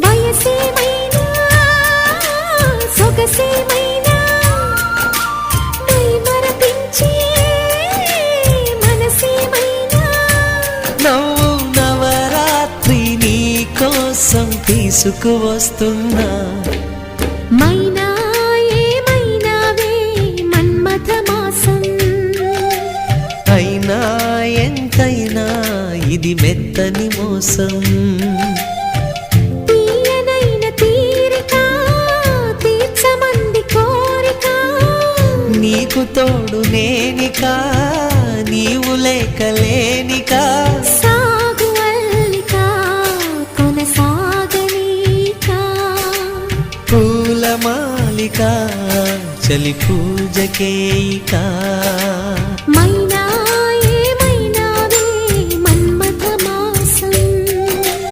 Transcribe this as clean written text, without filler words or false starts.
వయసేమైనా సొగసేమైనా మరపించే మనసేమైనా నవ్వు నవరాత్రి నీ కోసం తీసుకువస్తున్నా మైనా ఏమైనావే మన్మథ మాసం అయినా ఎంతైనా ఇది మెత్తని మోసం తీయనైన తీరిక తీర్చమంది కోరిక నీకు తోడు నేనిక నీవు లేకలేనిక సాగు అల్లిక కొనసాగనీక పూల మాలిక చలి పూజకేయిక